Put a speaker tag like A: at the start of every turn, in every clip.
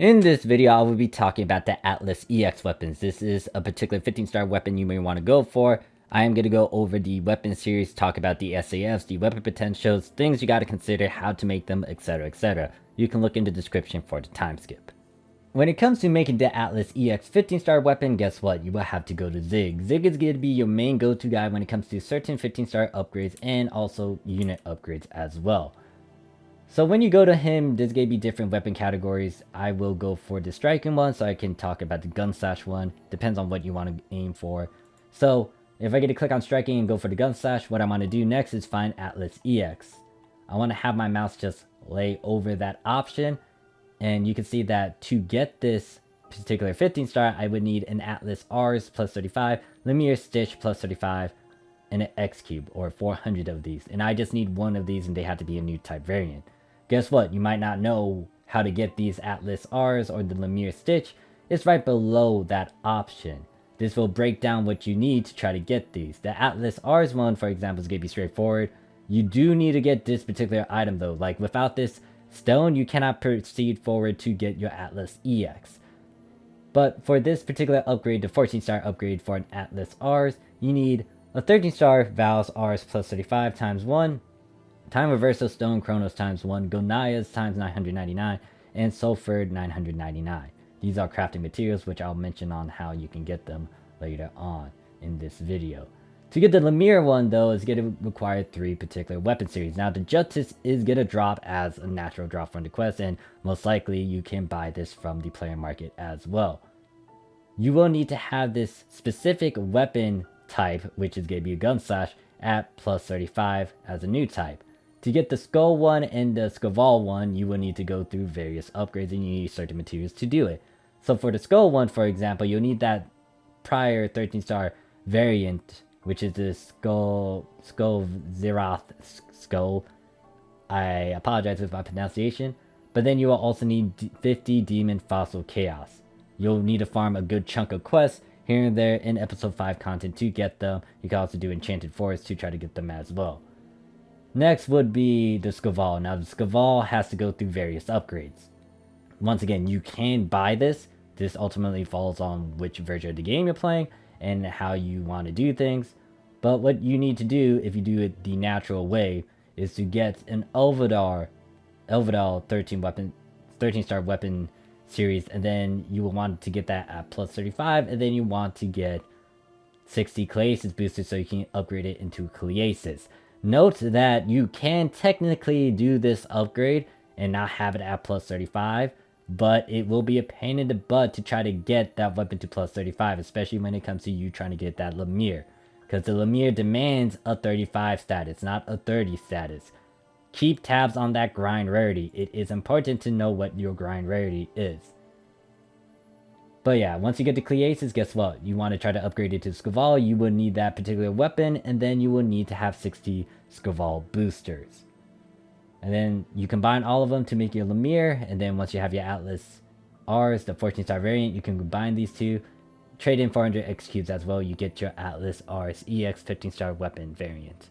A: In this video, I will be talking about the Atlas EX weapons. This is a particular 15-star weapon you may want to go for. I am going to go over the weapon series, talk about the SAFs, the weapon potentials, things you got to consider, how to make them, etc, etc. You can look in the description for the time skip. When it comes to making the Atlas EX 15-star weapon, guess what? You will have to go to Zieg. Zieg is going to be your main go-to guy when it comes to certain 15-star upgrades and also unit upgrades as well. So when you go to him, there's going to be different weapon categories. I will go for the striking one so I can talk about the gun slash one. Depends on what you want to aim for. So if I get to click on striking and go for the gun slash, what I want to do next is find Atlas EX. I want to have my mouse just lay over that option. And you can see that to get this particular 15 star, I would need an Atlas Rs plus 35, Lemire Stitch plus 35, and an X Cube, or 400 of these. And I just need one of these and they have to be a new type variant. Guess what? You might not know how to get these Atlas Rs or the Lemire Stitch. It's right below that option. This will break down what you need to try to get these. The Atlas Rs one, for example, is going to be straightforward. You do need to get this particular item though. Like without this stone, you cannot proceed forward to get your Atlas EX. But for this particular upgrade, the 14-star upgrade for an Atlas Rs, you need a 13-star Val's Rs plus 35 times 1. Time Reversal Stone Chronos times 1, Gonias times 999, and Sulfur 999. These are crafting materials, which I'll mention on how you can get them later on in this video. To get the Lemire one, though, is going to require 3 particular weapon series. Now, the Justice is going to drop as a natural drop from the quest, and most likely you can buy this from the player market as well. You will need to have this specific weapon type, which is going to be a gun slash, at plus 35 as a new type. To get the Skull one and the Schvelle one, you will need to go through various upgrades and you need certain materials to do it. So for the Skull one, for example, you'll need that prior 13-star variant, which is the Skull Zeroth Skull. I apologize with my pronunciation. But then you will also need 50 Demon Fossil Chaos. You'll need to farm a good chunk of quests here and there in episode 5 content to get them. You can also do Enchanted Forest to try to get them as well. Next would be the Schvelle. Now the Schvelle has to go through various upgrades. Once again, you can buy this. This ultimately falls on which version of the game you're playing and how you want to do things. But what you need to do if you do it the natural way is to get an Evleda 13-star weapon series, and then you will want to get that at plus 35, and then you want to get 60 Cleasis boosters so you can upgrade it into Cleasis. Note that you can technically do this upgrade and not have it at plus 35, but it will be a pain in the butt to try to get that weapon to plus 35, especially when it comes to you trying to get that Lemire. Because the Lemire demands a 35 status, not a 30 status. Keep tabs on that grind rarity. It is important to know what your grind rarity is. But yeah, once you get to Cleasis, guess what? You want to try to upgrade it to Schvelle, you will need that particular weapon, and then you will need to have 60 Schvelle boosters. And then you combine all of them to make your Lemire, and then once you have your Atlas Rs, the 14-star variant, you can combine these two. Trade in 400 X cubes as well, you get your Atlas Rs EX 15-star weapon variant.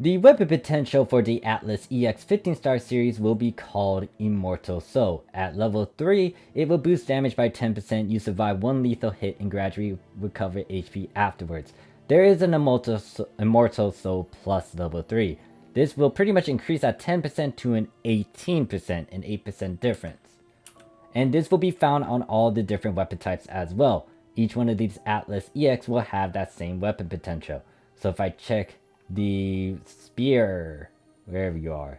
A: The weapon potential for the Atlas EX 15-star series will be called Immortal Soul. At level 3, it will boost damage by 10%, you survive 1 lethal hit and gradually recover HP afterwards. There is an Immortal Soul plus level 3. This will pretty much increase at 10% to an 18%, an 8% difference. And this will be found on all the different weapon types as well. Each one of these Atlas EX will have that same weapon potential. So if I check the spear, wherever you are,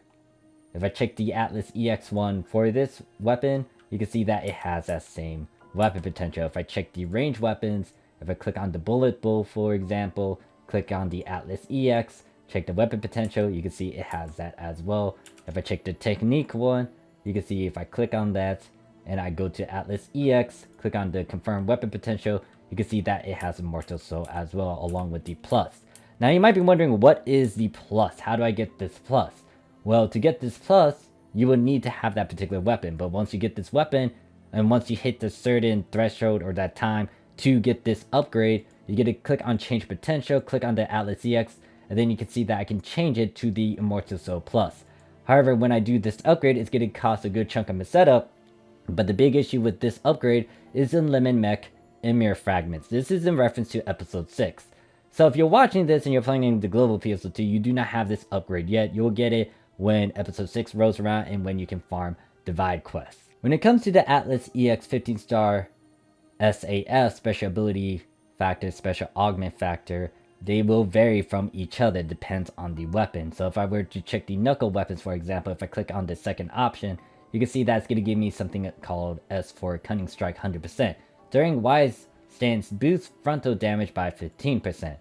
A: if I check the Atlas EX1 for this weapon, you can see that it has that same weapon potential. If I check the range weapons, if I click on the bullet bow, for example, click on the Atlas EX, check the weapon potential, you can see it has that as well. If I check the technique one, you can see if I click on that and I go to Atlas EX, click on the confirm weapon potential, you can see that it has Immortal Soul as well, along with the plus. Now you might be wondering, what is the plus? How do I get this plus? Well, to get this plus, you will need to have that particular weapon. But once you get this weapon, and once you hit the certain threshold or that time to get this upgrade, you get to click on change potential, click on the Atlas EX, and then you can see that I can change it to the Immortal Soul plus. However, when I do this upgrade, it's going to cost a good chunk of my setup. But the big issue with this upgrade is the lemon mech emir fragments. This is in reference to episode 6. So if you're watching this and you're playing the global PSO2, you do not have this upgrade yet. You'll get it when episode 6 rolls around and when you can farm divide quests. When it comes to the Atlas EX 15-star SAF special ability factor, special augment factor, they will vary from each other, depends on the weapon. So if I were to check the knuckle weapons, for example, if I click on the second option, you can see that's going to give me something called S4 Cunning Strike 100%. During wise stance, boosts frontal damage by 15%.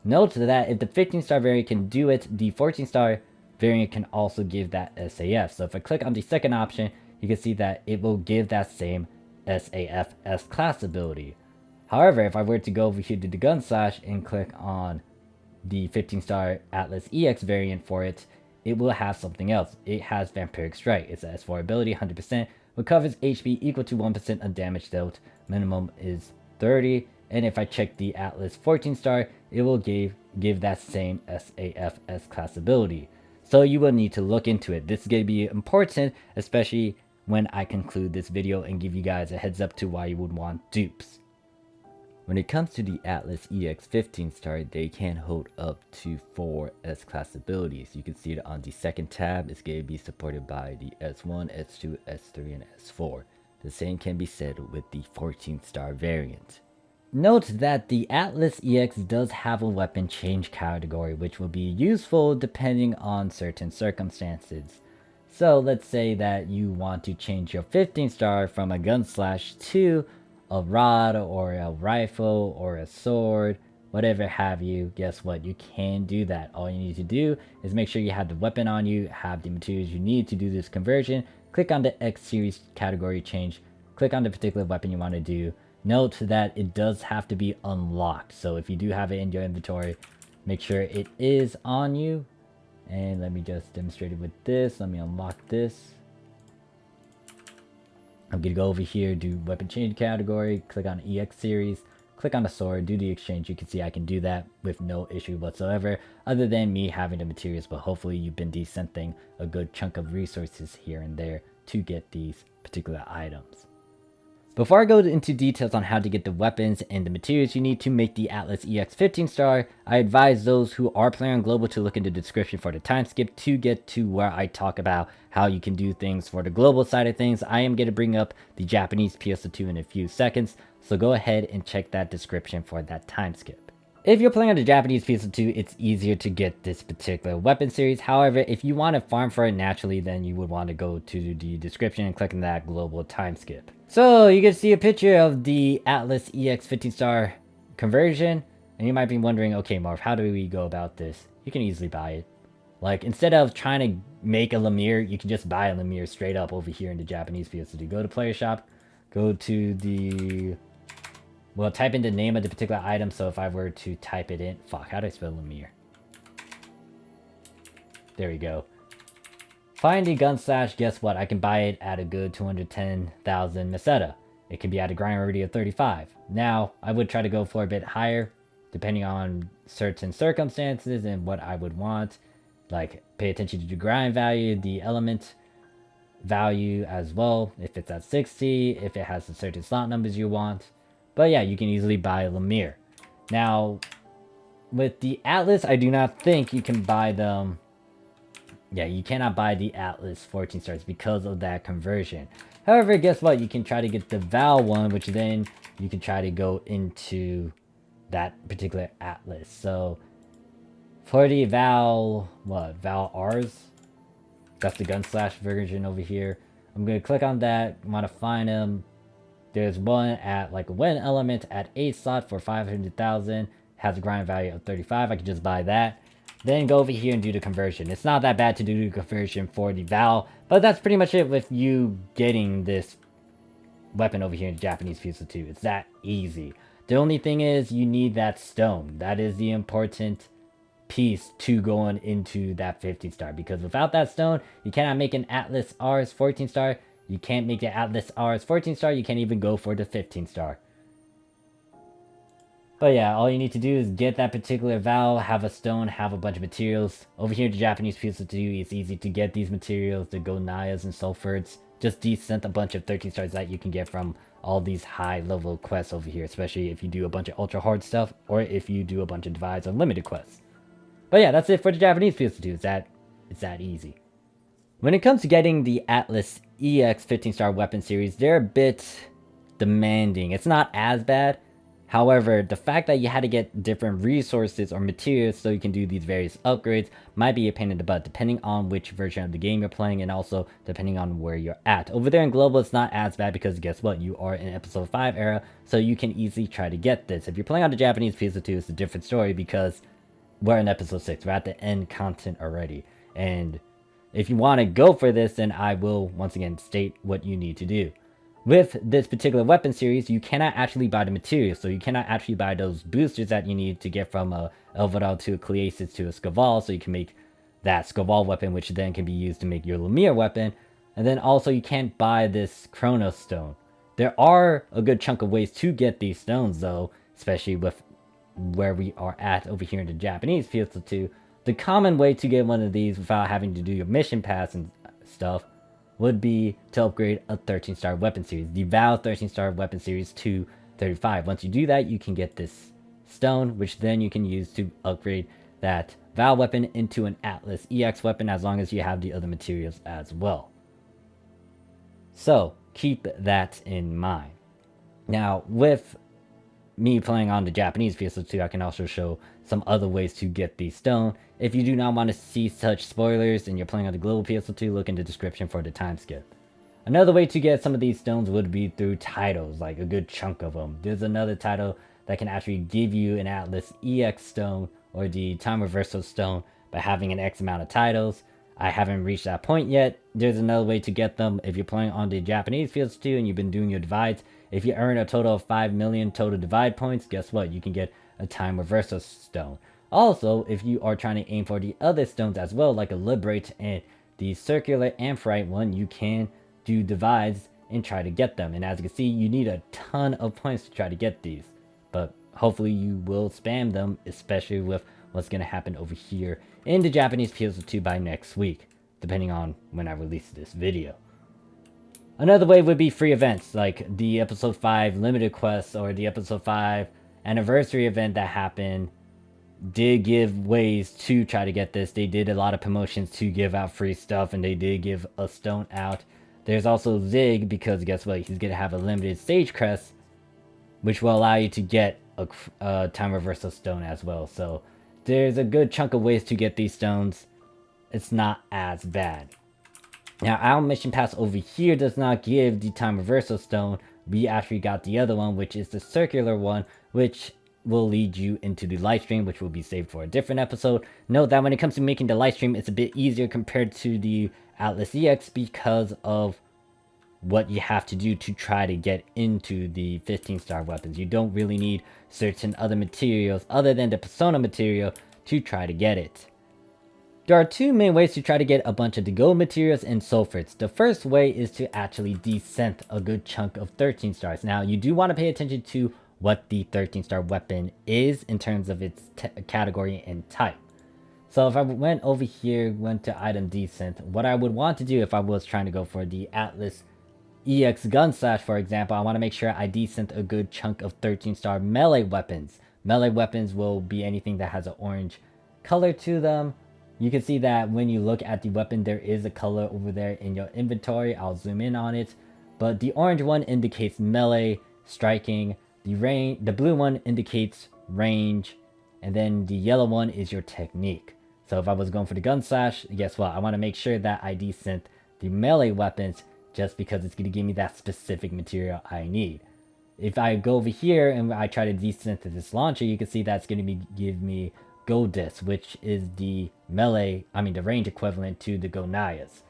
A: Note that if the 15-star variant can do it, the 14-star variant can also give that SAF. So if I click on the second option, you can see that it will give that same SAF S-class ability. However, if I were to go over here to the gun slash and click on the 15-star Atlas EX variant for it, it will have something else. It has Vampiric Strike. It's an S4 ability, 100%, recovers HP equal to 1% of damage dealt. Minimum is 30. And if I check the Atlas 14-star, it will give that same SAF S-class ability. So you will need to look into it. This is going to be important, especially when I conclude this video and give you guys a heads up to why you would want dupes. When it comes to the Atlas EX 15-star, they can hold up to 4 S-class abilities. You can see it on the second tab. It's going to be supported by the S1, S2, S3, and S4. The same can be said with the 14-star variant. Note that the Atlas EX does have a weapon change category, which will be useful depending on certain circumstances. So let's say that you want to change your 15-star from a gun slash to a rod or a rifle or a sword, whatever have you. Guess what? You can do that. All you need to do is make sure you have the weapon on you, have the materials you need to do this conversion. Click on the X series category change. Click on the particular weapon you want to do. Note that it does have to be unlocked. So if you do have it in your inventory, make sure it is on you. And let me just demonstrate it with this. Let me unlock this. I'm going to go over here, do weapon change category, click on EX series, click on the sword, do the exchange. You can see I can do that with no issue whatsoever, other than me having the materials, but hopefully you've been descenting a good chunk of resources here and there to get these particular items. Before I go into details on how to get the weapons and the materials you need to make the Atlas EX 15-star, I advise those who are playing on Global to look in the description for the time skip to get to where I talk about how you can do things for the global side of things. I am going to bring up the Japanese PSO2 in a few seconds, so go ahead and check that description for that time skip. If you're playing on the Japanese PSO2, it's easier to get this particular weapon series. However, if you want to farm for it naturally, then you would want to go to the description and click on that global time skip. So you can see a picture of the Atlas EX 15-star conversion, and you might be wondering, okay, Marv, how do we go about this? You can easily buy it. Like, instead of trying to make a Lemire, you can just buy a Lemire straight up over here in the Japanese PSO2. Go to player shop, go to the... well, type in the name of the particular item. So if I were to type it in... fuck, how do I spell Lemire? There we go. Find the gun slash, guess what? I can buy it at a good 210,000 meseta. It can be at a grind rarity of 35. Now, I would try to go for a bit higher, depending on certain circumstances and what I would want. Like, pay attention to the grind value, the element value as well. If it's at 60, if it has the certain slot numbers you want. But yeah, you can easily buy a Lemire. Now, with the Atlas, I do not think you can buy them. Yeah, you cannot buy the Atlas 14 stars because of that conversion. However, guess what? You can try to get the Val one, which then you can try to go into that particular Atlas. So, for the Val, what? Val Rs? That's the gun slash version over here. I'm going to click on that. I want to find them. There's one at like a win element at 8 slot for 500,000. Has a grind value of 35. I can just buy that. Then go over here and do the conversion. It's not that bad to do the conversion for the Val, but that's pretty much it with you getting this weapon over here in Japanese PSO2. It's that easy. The only thing is you need that stone. That is the important piece to going into that 15-star, because without that stone, you cannot make an Atlas Rs 14-star. You can't make the Atlas Rs 14-star. You can't even go for the 15-star. But yeah, all you need to do is get that particular Val, have a stone, have a bunch of materials. Over here in the Japanese PSO2, it's easy to get these materials, the Gonayas and Sulfurds. just descent a bunch of 13 stars that you can get from all these high level quests over here, especially if you do a bunch of ultra hard stuff or if you do a bunch of divides unlimited quests. But yeah, that's it for the Japanese PS2. It's that easy. When it comes to getting the Atlas EX 15-star weapon series, they're a bit demanding. It's not as bad. However, the fact that you had to get different resources or materials so you can do these various upgrades might be a pain in the butt, depending on which version of the game you're playing and also depending on where you're at. Over there in Global, it's not as bad because guess what? You are in Episode 5 era, so you can easily try to get this. If you're playing on the Japanese PS2, it's a different story because we're in Episode 6. We're at the end content already. And if you want to go for this, then I will once again state what you need to do. With this particular weapon series, you cannot actually buy the materials, so you cannot actually buy those boosters that you need to get from a Evleda to a Cleasis to a Schvelle, so you can make that Schvelle weapon, which then can be used to make your Lumiere weapon. And then also you can't buy this Chronos stone. There are a good chunk of ways to get these stones though, especially with where we are at over here in the Japanese PS2. The common way to get one of these without having to do your mission pass and stuff would be to upgrade a 13-star weapon series, the Val 13-star weapon series to 35. Once you do that, you can get this stone, which then you can use to upgrade that Val weapon into an Atlas EX weapon, as long as you have the other materials as well. So keep that in mind. Now, with me playing on the Japanese PS2, I can also show some other ways to get the stone. If you do not want to see such spoilers and you're playing on the global PS2, look in the description for the time skip. Another way to get some of these stones would be through titles, like a good chunk of them. There's another title that can actually give you an Atlas EX stone or the time reversal stone by having an X amount of titles. I haven't reached that point yet. There's another way to get them if you're playing on the Japanese PS2 and you've been doing your divides. If you earn a total of 5 million total divide points, guess what? You can get a time reversal stone. Also, if you are trying to aim for the other stones as well, like a Liberate and the circular Amphrite one, you can do divides and try to get them. And as you can see, you need a ton of points to try to get these. But hopefully you will spam them, especially with what's going to happen over here in the Japanese PS2 by next week, depending on when I release this video. Another way would be free events, like the Episode 5 limited quest or the Episode 5 anniversary event that happened did give ways to try to get this. They did a lot of promotions to give out free stuff, and they did give a stone out. There's also Zieg, because guess what? He's going to have a limited stage crest, which will allow you to get a time reversal stone as well. So there's a good chunk of ways to get these stones. It's not as bad. Now, our mission pass over here does not give the time reversal stone. We actually got the other one, which is the circular one, which will lead you into the live stream, which will be saved for a different episode. Note that when it comes to making the live stream, it's a bit easier compared to the Atlas EX because of what you have to do to try to get into the 15-star weapons. You don't really need certain other materials other than the Persona material to try to get it. There are two main ways to try to get a bunch of the gold materials and sulfates. The first way is to actually descent a good chunk of 13 stars. Now, you do want to pay attention to what the 13-star weapon is in terms of its category and type. So if I went over here, went to item descent, what I would want to do if I was trying to go for the Atlas EX gun slash, for example, I want to make sure I descent a good chunk of 13-star melee weapons. Melee weapons will be anything that has an orange color to them. You can see that when you look at the weapon, there is a color over there in your inventory. I'll zoom in on it. But the orange one indicates melee, striking. The blue one indicates range. And then the yellow one is your technique. So if I was going for the gun slash, guess what? I want to make sure that I descent the melee weapons just because it's going to give me that specific material I need. If I go over here and I try to descent to this launcher, you can see that's going to give me Gold Disc, which is the the range equivalent to the Gonayas.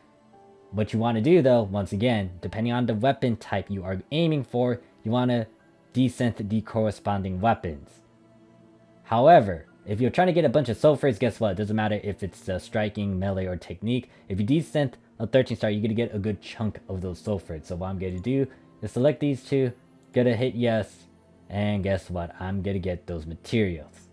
A: What you want to do though, once again, depending on the weapon type you are aiming for, you want to descent the corresponding weapons. However, if you're trying to get a bunch of sulfurs, guess what? It doesn't matter if it's striking, melee, or technique. If you descent a 13-star, you're going to get a good chunk of those sulfurs. So what I'm going to do is select these two, gonna hit yes, and guess what? I'm going to get those materials.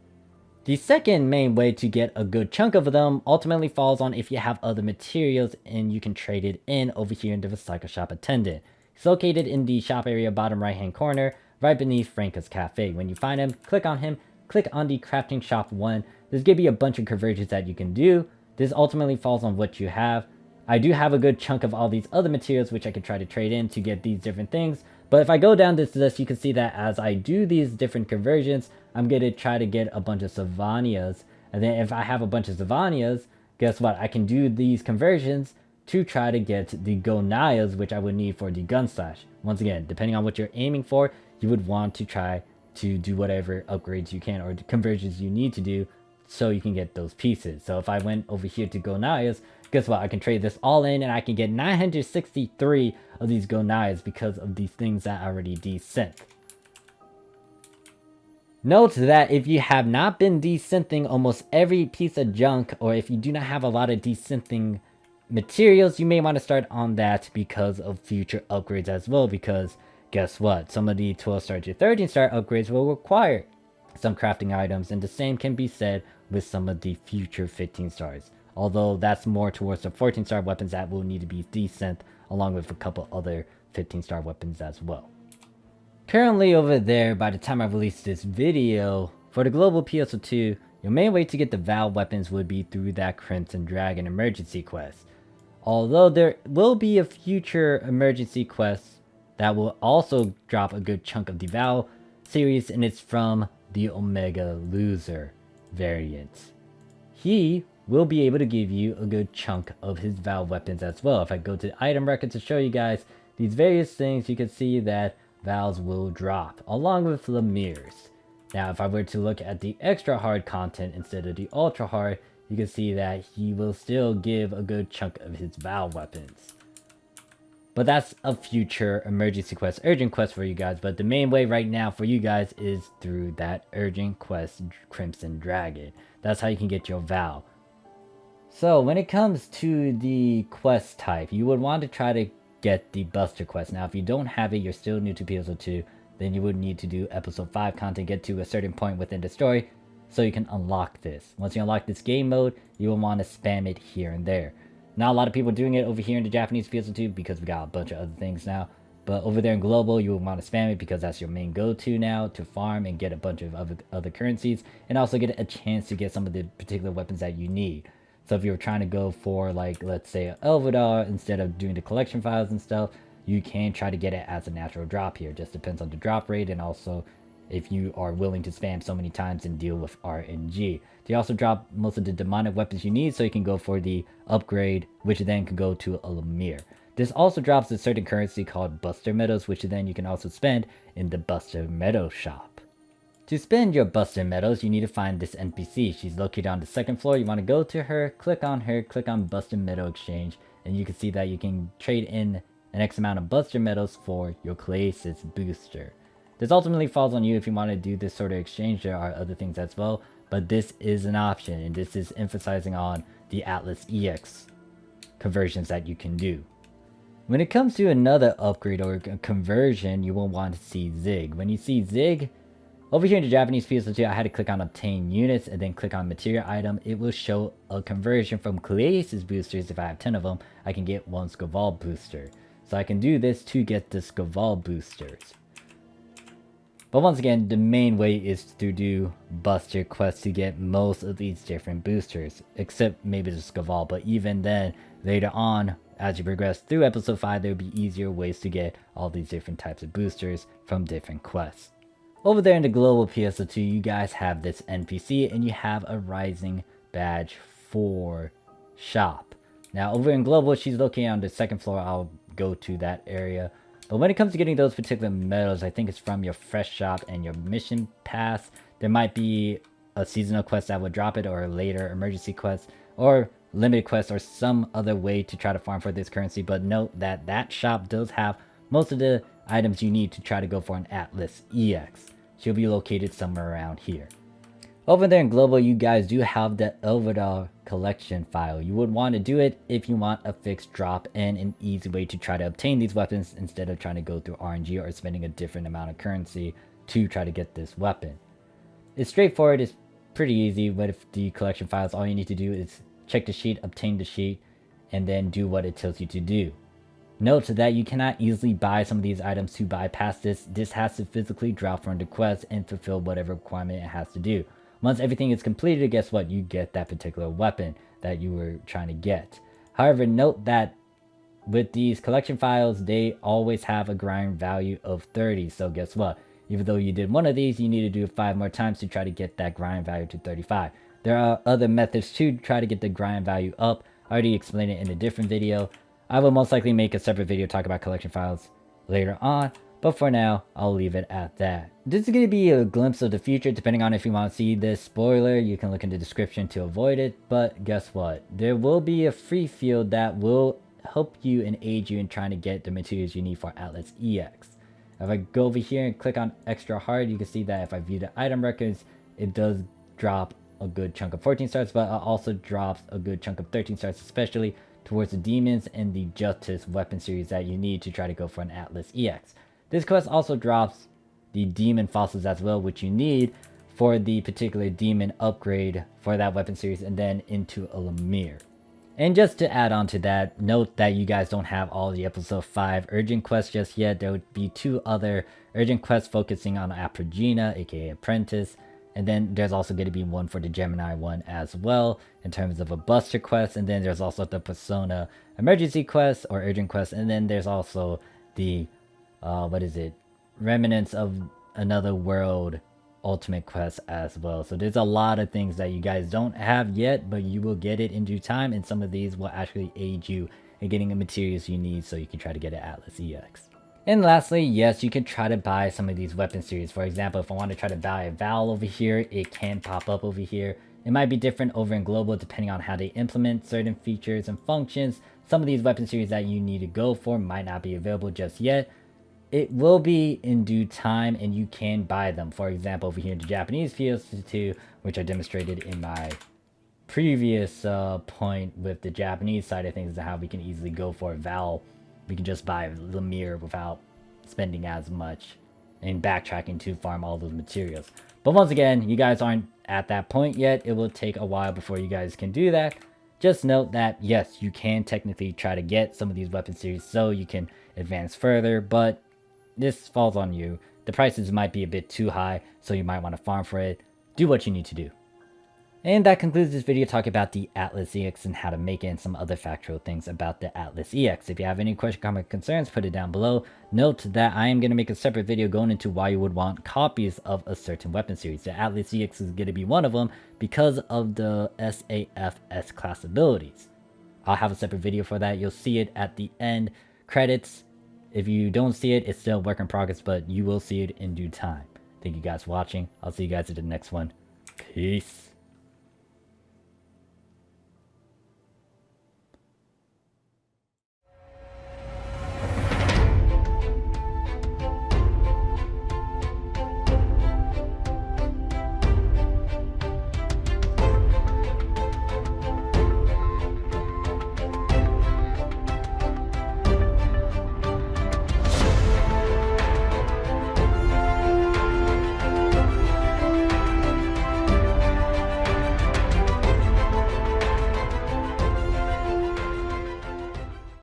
A: The second main way to get a good chunk of them ultimately falls on if you have other materials and you can trade it in over here in the Recycle Shop Attendant. It's located in the shop area bottom right hand corner, right beneath Franca's Cafe. When you find him, click on him, click on the Crafting Shop 1. There's going to be a bunch of conversions that you can do. This ultimately falls on what you have. I do have a good chunk of all these other materials which I could try to trade in to get these different things. But if I go down this list, you can see that as I do these different conversions, I'm going to try to get a bunch of Savanias. And then if I have a bunch of Savanias, guess what? I can do these conversions to try to get the Gonaias, which I would need for the Gun Slash. Once again, depending on what you're aiming for, you would want to try to do whatever upgrades you can or conversions you need to do so you can get those pieces. So if I went over here to Gonaias, guess what? I can trade this all in and I can get 963 of these Gonaias because of these things that I already desynth. Note that if you have not been desynthing almost every piece of junk, or if you do not have a lot of desynthing materials, you may want to start on that because of future upgrades as well, because guess what? Some of the 12-star to 13-star upgrades will require some crafting items, and the same can be said with some of the future 15 stars. Although that's more towards the 14-star weapons that will need to be desynth, along with a couple other 15-star weapons as well. Currently over there, by the time I release this video, for the global PSO2, your main way to get the Valve weapons would be through that Crimson Dragon emergency quest. Although there will be a future emergency quest that will also drop a good chunk of the Valve series, and it's from the Omega Loser variant. He will be able to give you a good chunk of his Valve weapons as well. If I go to item record to show you guys these various things, you can see that Valves will drop, along with Lemire's. Now, if I were to look at the extra hard content instead of the ultra hard, you can see that he will still give a good chunk of his Valve weapons. But that's a future emergency quest, urgent quest for you guys. But the main way right now for you guys is through that urgent quest, Crimson Dragon. That's how you can get your Valve. So when it comes to the quest type, you would want to try to get the Buster quest. Now, if you don't have it, you're still new to PSO2, then you would need to do episode 5 content, get to a certain point within the story, so you can unlock this. Once you unlock this game mode, you will want to spam it here and there. Not a lot of people doing it over here in the Japanese PSO2 because we got a bunch of other things now. But over there in global, you will want to spam it because that's your main go-to now to farm and get a bunch of other currencies, and also get a chance to get some of the particular weapons that you need. So if you're trying to go for, like, let's say Evleda instead of doing the collection files and stuff, you can try to get it as a natural drop here. It just depends on the drop rate, and also if you are willing to spam so many times and deal with RNG. They also drop most of the demonic weapons you need, so you can go for the upgrade, which then can go to a Lemire. This also drops a certain currency called Buster Medals, which then you can also spend in the Buster Medal shop. To spend your Buster Medals, you need to find this NPC. She's located on the second floor. You want to go to her, click on Buster Medal Exchange, and you can see that you can trade in an X amount of Buster Medals for your Cleasis booster. This ultimately falls on you if you want to do this sort of exchange. There are other things as well, but this is an option, and this is emphasizing on the Atlas EX conversions that you can do. When it comes to another upgrade or conversion, you will want to see Zieg. When you see Zieg, over here in the Japanese PSO2, I had to click on Obtain Units and then click on Material Item. It will show a conversion from Cleasis boosters. If I have 10 of them, I can get one Schvelle booster. So I can do this to get the Schvelle boosters. But once again, the main way is to do Buster quests to get most of these different boosters. Except maybe the Schvelle, but even then, later on, as you progress through episode 5, there will be easier ways to get all these different types of boosters from different quests. Over there in the global PSO2, you guys have this NPC and you have a Rising Badge 4 shop. Now over in global, she's located on the second floor. I'll go to that area. But when it comes to getting those particular medals, I think it's from your fresh shop and your mission pass. There might be a seasonal quest that would drop it, or a later emergency quest, or limited quest, or some other way to try to farm for this currency. But note that that shop does have most of the items you need to try to go for an Atlas EX. She'll be located somewhere around here. Over there in global, you guys do have the Evleda collection file. You would want to do it if you want a fixed drop and an easy way to try to obtain these weapons instead of trying to go through RNG or spending a different amount of currency to try to get this weapon. It's straightforward. It's pretty easy. With the collection files, all you need to do is check the sheet, obtain the sheet, and then do what it tells you to do. Note that you cannot easily buy some of these items to bypass this. This has to physically drop from the quest and fulfill whatever requirement it has to do. Once everything is completed, guess what? You get that particular weapon that you were trying to get. However, note that with these collection files, they always have a grind value of 30. So guess what? Even though you did one of these, you need to do it 5 more times to try to get that grind value to 35. There are other methods to try to get the grind value up. I already explained it in a different video. I will most likely make a separate video talk about collection files later on, but for now, I'll leave it at that. This is going to be a glimpse of the future. Depending on if you want to see this spoiler, you can look in the description to avoid it. But guess what? There will be a free field that will help you and aid you in trying to get the materials you need for Atlas EX. If I go over here and click on extra hard, you can see that if I view the item records, it does drop a good chunk of 14 stars, but it also drops a good chunk of 13 stars, especially towards the demons and the justice weapon series that you need to try to go for an Atlas EX. This quest also drops the demon fossils as well, which you need for the particular demon upgrade for that weapon series, and then into a Lemire. And just to add on to that, note that you guys don't have all the episode 5 urgent quests just yet. There would be 2 other urgent quests focusing on Aprogena, aka Apprentice, and then there's also going to be one for the Gemini one as well in terms of a Buster quest. And then there's also the Persona emergency quest or urgent quest. And then there's also the, Remnants of Another World ultimate quest as well. So there's a lot of things that you guys don't have yet, but you will get it in due time. And some of these will actually aid you in getting the materials you need so you can try to get an Atlas EX. And lastly, yes, you can try to buy some of these weapon series. For example, if I want to try to buy a Val over here, it can pop up over here. It might be different over in global depending on how they implement certain features and functions. Some of these weapon series that you need to go for might not be available just yet. It will be in due time and you can buy them. For example, over here in the Japanese PSO2, which I demonstrated in my previous point with the Japanese side of things, is how we can easily go for a Val. We can just buy Lemire without spending as much and backtracking to farm all those materials. But once again, you guys aren't at that point yet. It will take a while before you guys can do that. Just note that, yes, you can technically try to get some of these weapon series so you can advance further, but this falls on you. The prices might be a bit too high, so you might want to farm for it. Do what you need to do. And that concludes this video talking about the Atlas EX and how to make it and some other factual things about the Atlas EX. If you have any question, comment, concerns, put it down below. Note that I am going to make a separate video going into why you would want copies of a certain weapon series. The Atlas EX is going to be one of them because of the SAF S-class abilities. I'll have a separate video for that. You'll see it at the end credits. If you don't see it, it's still a work in progress, but you will see it in due time. Thank you guys for watching. I'll see you guys in the next one. Peace.